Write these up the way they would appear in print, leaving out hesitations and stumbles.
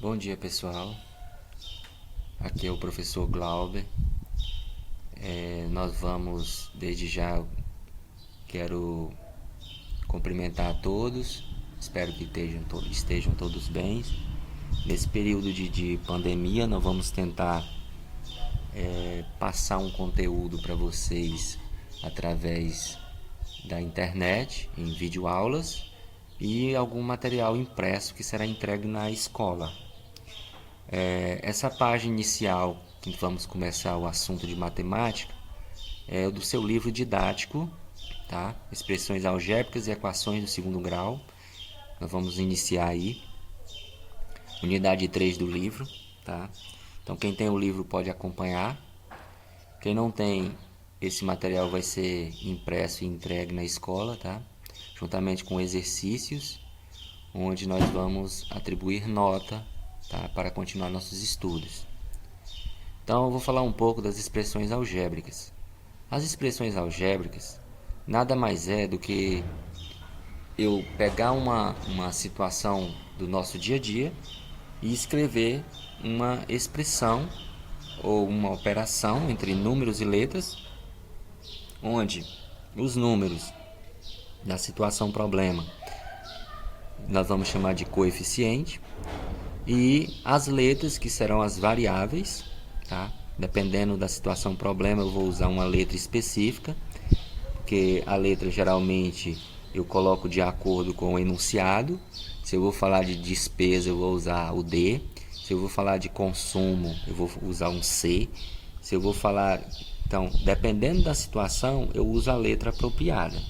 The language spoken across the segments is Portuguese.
Bom dia, pessoal. Aqui é o professor Glauber. Nós vamos, desde já, quero cumprimentar a todos. Espero que estejam todos bem. Nesse período de pandemia, nós vamos tentar passar um conteúdo para vocês através da internet, em videoaulas, e algum material impresso que será entregue na escola. Essa página inicial, que vamos começar o assunto de matemática, é do seu livro didático, tá? Expressões algébricas e equações do segundo grau. Nós vamos iniciar aí, unidade 3 do livro, tá? Então quem tem o livro pode acompanhar. Quem não tem, esse material vai ser impresso e entregue na escola, tá? Juntamente com exercícios, onde nós vamos atribuir nota, tá? Para continuar nossos estudos. Então eu vou falar um pouco das expressões algébricas. As expressões algébricas nada mais é do que eu pegar uma situação do nosso dia a dia e escrever uma expressão ou uma operação entre números e letras, onde os números da situação problema nós vamos chamar de coeficiente, e as letras, que serão as variáveis, tá? Dependendo da situação problema, eu vou usar uma letra específica, porque a letra geralmente eu coloco de acordo com o enunciado. Se eu vou falar de despesa, eu vou usar o D. Se eu vou falar de consumo, eu vou usar um C. Se eu vou falar... Então, dependendo da situação, eu uso a letra apropriada.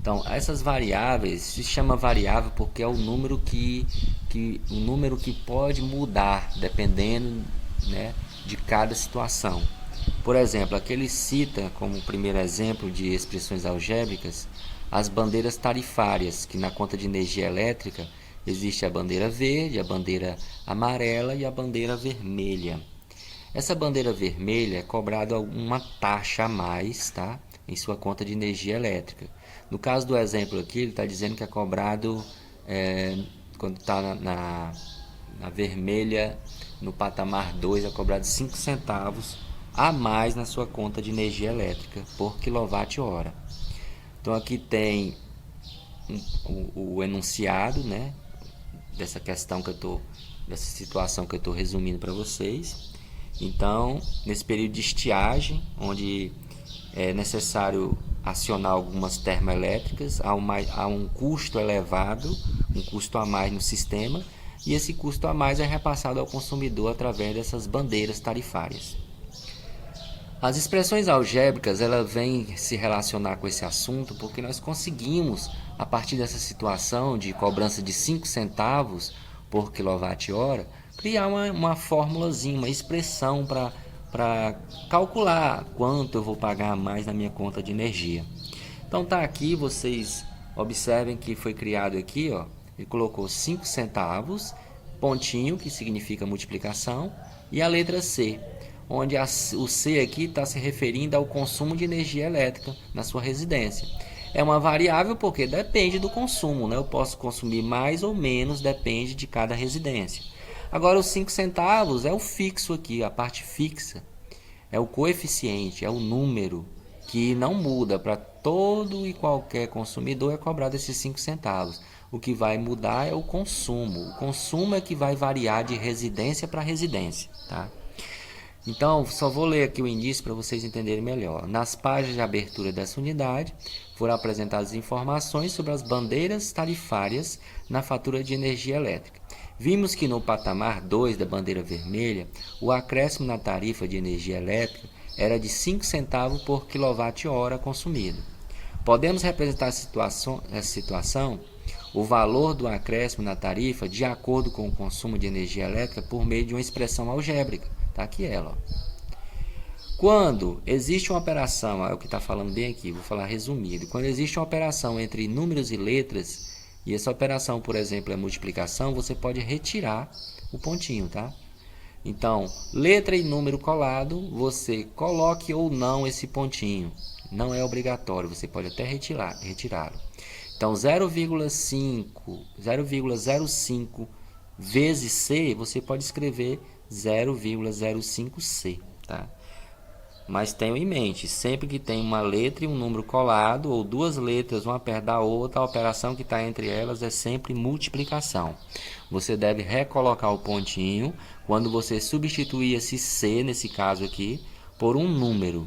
Então, essas variáveis se chama variável porque é o número que pode mudar dependendo, né, de cada situação. Por exemplo, aqui ele cita como primeiro exemplo de expressões algébricas as bandeiras tarifárias, que na conta de energia elétrica existe a bandeira verde, a bandeira amarela e a bandeira vermelha. Essa bandeira vermelha é cobrada uma taxa a mais, tá, em sua conta de energia elétrica. No caso do exemplo aqui, ele está dizendo que é cobrado quando está na vermelha, no patamar 2, é cobrado 5 centavos a mais na sua conta de energia elétrica por quilowatt-hora. Então aqui tem o enunciado, né, dessa questão dessa situação que eu estou resumindo para vocês. Então, nesse período de estiagem, onde é necessário acionar algumas termoelétricas, há um custo elevado, um custo a mais no sistema, e esse custo a mais é repassado ao consumidor através dessas bandeiras tarifárias. As expressões algébricas, ela vêm se relacionar com esse assunto porque nós conseguimos, a partir dessa situação de cobrança de 5 centavos por quilowatt-hora, criar uma formulazinha, uma expressão para calcular quanto eu vou pagar a mais na minha conta de energia. Então tá aqui, vocês observem que foi criado aqui, ó, ele colocou 5 centavos, pontinho, que significa multiplicação, e a letra C, onde o C aqui está se referindo ao consumo de energia elétrica na sua residência. É uma variável porque depende do consumo, né? Eu posso consumir mais ou menos, depende de cada residência. Agora, os 5 centavos é o fixo aqui, a parte fixa. É o coeficiente, é o número que não muda para todo e qualquer consumidor, é cobrado esses 5 centavos. O que vai mudar é o consumo. O consumo é que vai variar de residência para residência, tá? Então, só vou ler aqui o início para vocês entenderem melhor. Nas páginas de abertura dessa unidade, foram apresentadas informações sobre as bandeiras tarifárias na fatura de energia elétrica. Vimos que no patamar 2 da bandeira vermelha, o acréscimo na tarifa de energia elétrica era de 5 centavos por quilowatt-hora consumido. Podemos representar essa situação, o valor do acréscimo na tarifa, de acordo com o consumo de energia elétrica, por meio de uma expressão algébrica. Está aqui ela. Quando existe uma operação, é o que está falando bem aqui, vou falar resumido. Quando existe uma operação entre números e letras, e essa operação, por exemplo, é multiplicação, você pode retirar o pontinho, tá? Então, letra e número colado, você coloque ou não esse pontinho. Não é obrigatório, você pode até retirá-lo. Então, 0,05 vezes C, você pode escrever 0,05C, tá? Mas tenham em mente, sempre que tem uma letra e um número colado, ou duas letras, uma perto da outra, a operação que está entre elas é sempre multiplicação. Você deve recolocar o pontinho quando você substituir esse C, nesse caso aqui, por um número,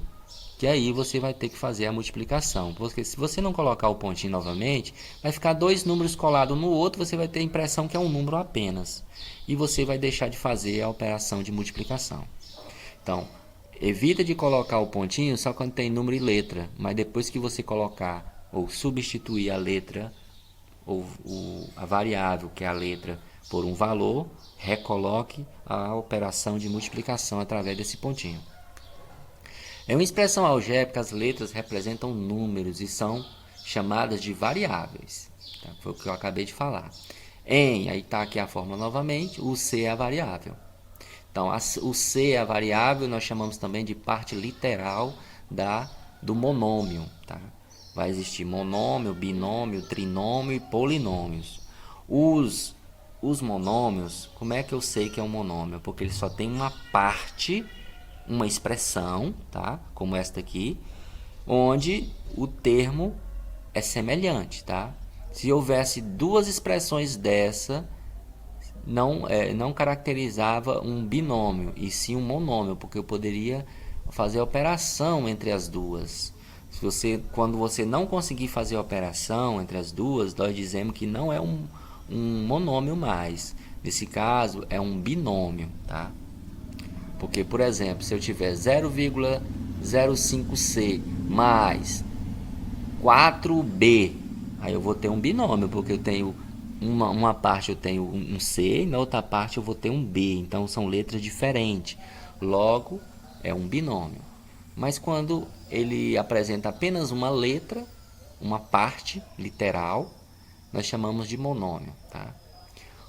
que aí você vai ter que fazer a multiplicação. Porque se você não colocar o pontinho novamente, vai ficar dois números colados no outro, você vai ter a impressão que é um número apenas. E você vai deixar de fazer a operação de multiplicação. Então, evita de colocar o pontinho só quando tem número e letra, mas depois que você colocar ou substituir a letra ou a variável, que é a letra, por um valor, recoloque a operação de multiplicação através desse pontinho. Em uma expressão algébrica, as letras representam números e são chamadas de variáveis. Tá? Foi o que eu acabei de falar. Aí está aqui a fórmula novamente, o C é a variável. Então, o C é a variável, nós chamamos também de parte literal do monômio. Tá? Vai existir monômio, binômio, trinômio e polinômios. Os monômios, como é que eu sei que é um monômio? Porque ele só tem uma parte, uma expressão, tá? Como esta aqui, onde o termo é semelhante. Tá? Se houvesse duas expressões dessa, não caracterizava um binômio, e sim um monômio, porque eu poderia fazer a operação entre as duas. Quando você não conseguir fazer a operação entre as duas, nós dizemos que não é um monômio mais. Nesse caso, é um binômio. Tá? Porque, por exemplo, se eu tiver 0,05C mais 4B, aí eu vou ter um binômio, porque eu tenho uma parte eu tenho um C e na outra parte eu vou ter um B. Então são letras diferentes. Logo, é um binômio. Mas quando ele apresenta apenas uma letra, uma parte literal, nós chamamos de monômio. Tá?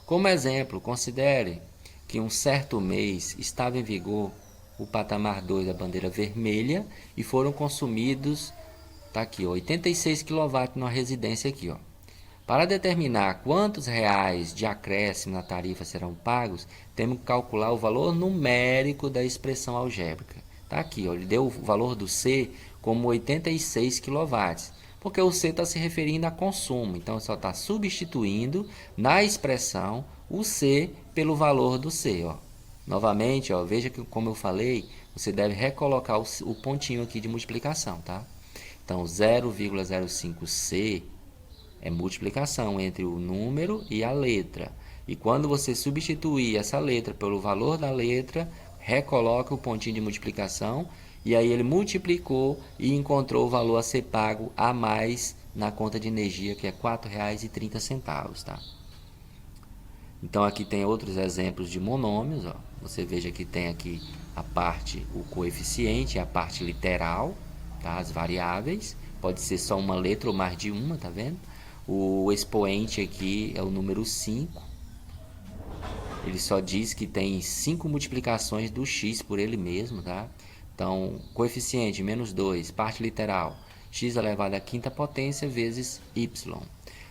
Como exemplo, considere que um certo mês estava em vigor o patamar 2 da bandeira vermelha e foram consumidos, tá aqui, 86 kW numa residência aqui, ó. Para determinar quantos reais de acréscimo na tarifa serão pagos, temos que calcular o valor numérico da expressão algébrica. Tá aqui, ó, ele deu o valor do C como 86 kW, porque o C está se referindo a consumo, então só está substituindo na expressão o C pelo valor do C. Ó. Novamente, ó, veja que, como eu falei, você deve recolocar o pontinho aqui de multiplicação. Tá? Então, 0,05C é multiplicação entre o número e a letra. E quando você substituir essa letra pelo valor da letra, recoloca o pontinho de multiplicação e aí ele multiplicou e encontrou o valor a ser pago a mais na conta de energia, que é R$ 4,30. Tá? Então aqui tem outros exemplos de monômios. Ó. Você veja que tem aqui a parte, o coeficiente, a parte literal, tá? As variáveis. Pode ser só uma letra ou mais de uma, tá vendo? O expoente aqui é o número 5. Ele só diz que tem 5 multiplicações do x por ele mesmo, tá? Então, coeficiente, menos 2, parte literal, x elevado à quinta potência vezes y.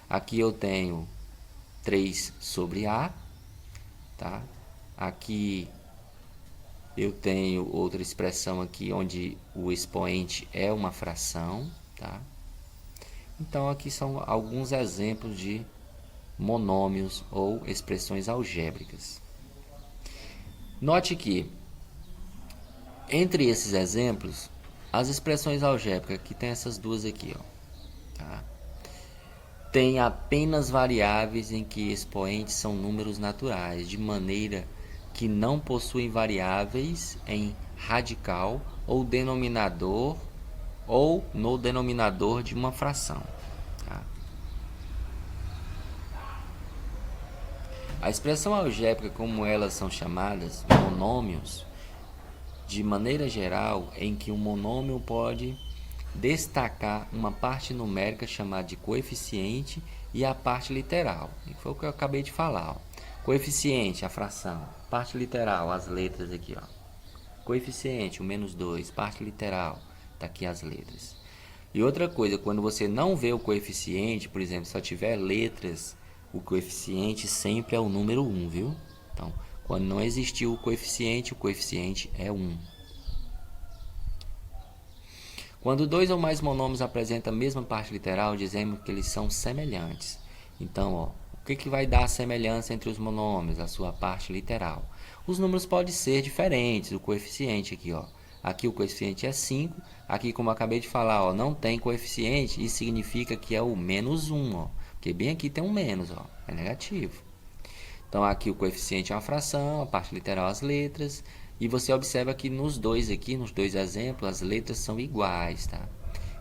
Aqui eu tenho 3 sobre a, tá? Aqui eu tenho outra expressão aqui, onde o expoente é uma fração, tá? Então, aqui são alguns exemplos de monômios ou expressões algébricas. Note que, entre esses exemplos, as expressões algébricas, que tem essas duas aqui, ó, tá? Tem apenas variáveis em que expoentes são números naturais, de maneira que não possuem variáveis em radical ou denominador ou no denominador de uma fração. Tá? A expressão algébrica, como elas são chamadas, monômios, de maneira geral, em que um monômio pode destacar uma parte numérica chamada de coeficiente e a parte literal. E foi o que eu acabei de falar. Ó. Coeficiente, a fração. Parte literal, as letras aqui. Ó. Coeficiente, o menos 2. Parte literal, tá aqui as letras. E outra coisa, quando você não vê o coeficiente, por exemplo, só tiver letras o coeficiente sempre é o número 1, viu? Então, quando não existiu o coeficiente é 1. Quando dois ou mais monômios apresentam a mesma parte literal, dizemos que eles são semelhantes. Então, ó, o que vai dar a semelhança entre os monômios? A sua parte literal. Os números podem ser diferentes, o coeficiente aqui, ó. Aqui o coeficiente é 5, aqui como eu acabei de falar, ó, não tem coeficiente, isso significa que é o menos 1, ó. Porque bem aqui tem um menos, ó, é negativo. Então aqui o coeficiente é uma fração, a parte literal as letras, e você observa que nos dois exemplos, as letras são iguais, tá?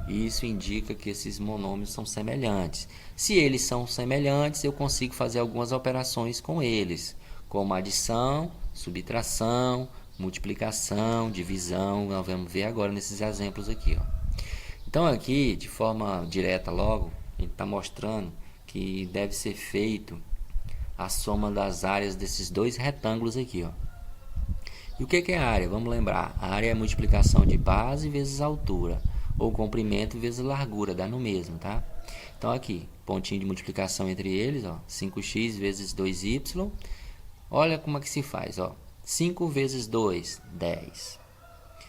Isso indica que esses monômios são semelhantes. Se eles são semelhantes, eu consigo fazer algumas operações com eles, como adição, subtração, multiplicação, divisão. Nós vamos ver agora nesses exemplos aqui, ó. Então aqui, de forma direta logo, a gente está mostrando que deve ser feito a soma das áreas desses dois retângulos aqui, ó. E o que é a área? Vamos lembrar, a área é a multiplicação de base vezes altura, ou comprimento vezes largura, dá no mesmo, tá? Então aqui, pontinho de multiplicação entre eles, ó, 5x vezes 2y. Olha como é que se faz, ó. 5 vezes 2, 10.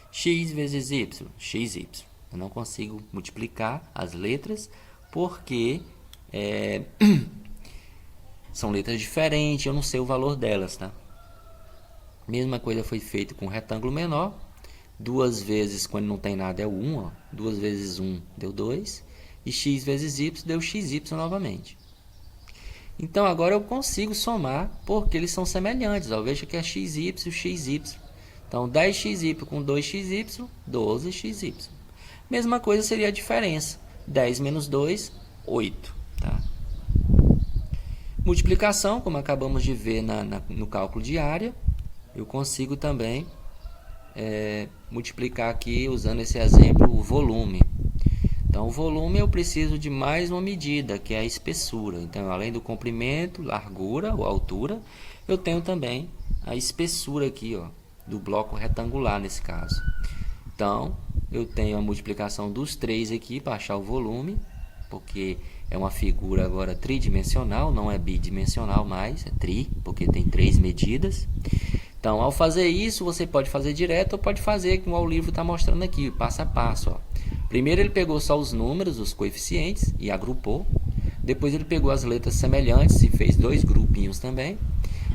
X vezes y, xy. Eu não consigo multiplicar as letras porque são letras diferentes, eu não sei o valor delas, tá? Mesma coisa foi feita com retângulo menor. 2 vezes, quando não tem nada, é o 1, ó. 2 vezes 1 deu 2. E x vezes y deu xy novamente. Então agora eu consigo somar porque eles são semelhantes, ó. Veja que é xy, xy. Então 10xy com 2xy, 12xy. Mesma coisa seria a diferença. 10 menos 2, 8. Tá? Multiplicação, como acabamos de ver no cálculo de área, eu consigo também multiplicar aqui, usando esse exemplo, o volume. Então, o volume eu preciso de mais uma medida, que é a espessura. Então, além do comprimento, largura ou altura, eu tenho também a espessura aqui, ó, do bloco retangular nesse caso. Então, eu tenho a multiplicação dos 3 aqui para achar o volume, porque é uma figura agora tridimensional, não é bidimensional mais, é tri, porque tem 3 medidas. Então, ao fazer isso, você pode fazer direto ou pode fazer como o livro está mostrando aqui, passo a passo. Ó. Primeiro ele pegou só os números, os coeficientes, e agrupou. Depois ele pegou as letras semelhantes e fez 2 grupinhos também.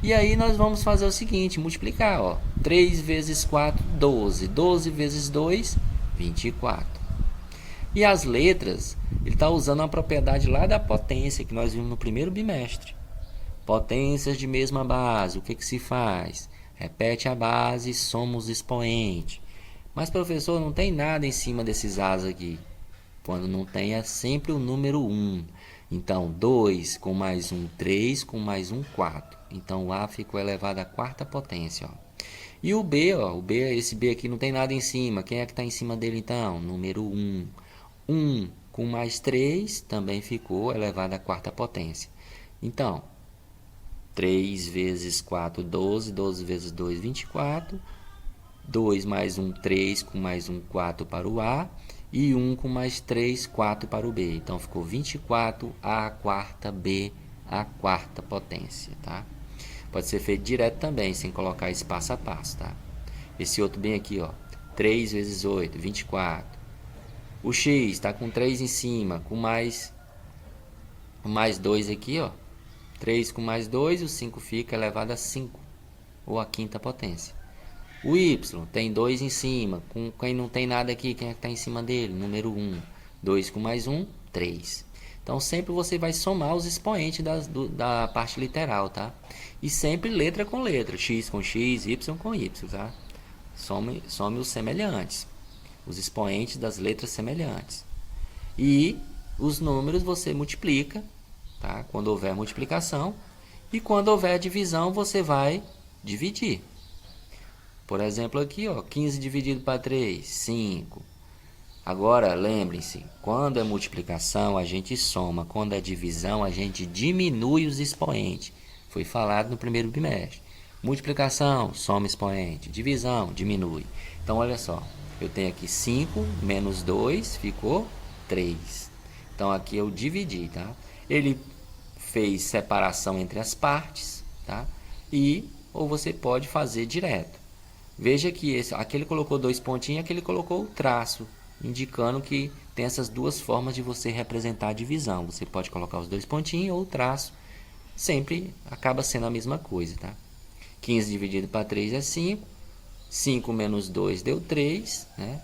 E aí nós vamos fazer o seguinte, multiplicar. Ó. 3 vezes 4, 12. 12 vezes 2, 24. E as letras, ele está usando uma propriedade lá da potência, que nós vimos no primeiro bimestre. Potências de mesma base, o que se faz? Repete a base e soma os expoentes. Mas, professor, não tem nada em cima desses A's aqui. Quando não tem, é sempre o número 1. Então, 2 com mais 1, 3, com mais 1, 4. Então, o A ficou elevado à quarta potência. Ó. E o B, ó, esse B aqui não tem nada em cima. Quem é que está em cima dele, então? Número 1. 1 com mais 3 também ficou elevado à quarta potência. Então, 3 vezes 4, 12. 12 vezes 2, 24. 2 mais 1, 3, com mais 1, 4 para o A. E 1 com mais 3, 4 para o B. Então, ficou 24, A quarta, B a quarta potência. Tá? Pode ser feito direto também, sem colocar esse passo a passo. Tá? Esse outro bem aqui, ó, 3 vezes 8, 24. O X está com 3 em cima, com mais 2 aqui, ó. 3 com mais 2, o 5 fica elevado a 5, ou a quinta potência. O Y tem 2 em cima, com quem não tem nada aqui, quem é que está em cima dele? Número 1. 2 com mais 1, 3. Então, sempre você vai somar os expoentes da parte literal, tá? E sempre letra com letra, X com X, Y com Y, tá? Some os semelhantes, os expoentes das letras semelhantes. E os números você multiplica, tá? Quando houver multiplicação. E quando houver divisão, você vai dividir. Por exemplo, aqui, ó, 15 dividido para 3, 5. Agora, lembrem-se, quando é multiplicação, a gente soma. Quando é divisão, a gente diminui os expoentes. Foi falado no primeiro bimestre. Multiplicação, soma expoente. Divisão, diminui. Então, olha só. Eu tenho aqui 5 menos 2, ficou 3. Então, aqui eu dividi, tá? Ele fez separação entre as partes, tá? Ou você pode fazer direto. Veja que aqui ele colocou 2 pontinhos, aqui ele colocou o traço, indicando que tem essas duas formas de você representar a divisão. Você pode colocar os 2 pontinhos ou o traço, sempre acaba sendo a mesma coisa, tá? 15 dividido para 3 é 5, 5 menos 2 deu 3, né?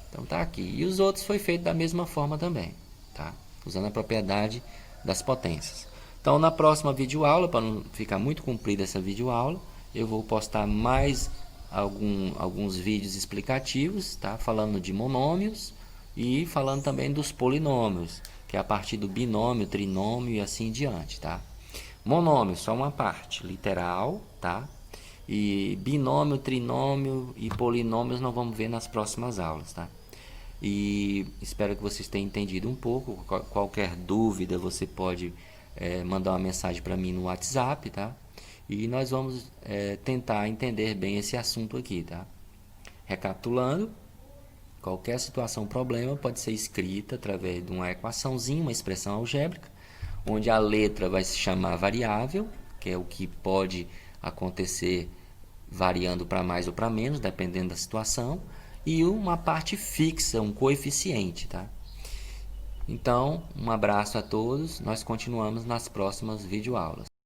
Então tá aqui. E os outros foi feito da mesma forma também, tá? Usando a propriedade das potências. Então na próxima videoaula, para não ficar muito comprida essa videoaula, eu vou postar mais alguns vídeos explicativos, tá? Falando de monômios e falando também dos polinômios, que é a partir do binômio, trinômio e assim em diante, tá? Monômio, só uma parte, literal, tá? E binômio, trinômio e polinômios nós vamos ver nas próximas aulas, tá? E espero que vocês tenham entendido um pouco. Qualquer dúvida você pode mandar uma mensagem para mim no WhatsApp, tá? E nós vamos tentar entender bem esse assunto aqui, tá? Recapitulando, qualquer situação, problema pode ser escrita através de uma equaçãozinha, uma expressão algébrica, onde a letra vai se chamar variável, que é o que pode acontecer variando para mais ou para menos, dependendo da situação, e uma parte fixa, um coeficiente, tá? Então, um abraço a todos, nós continuamos nas próximas videoaulas.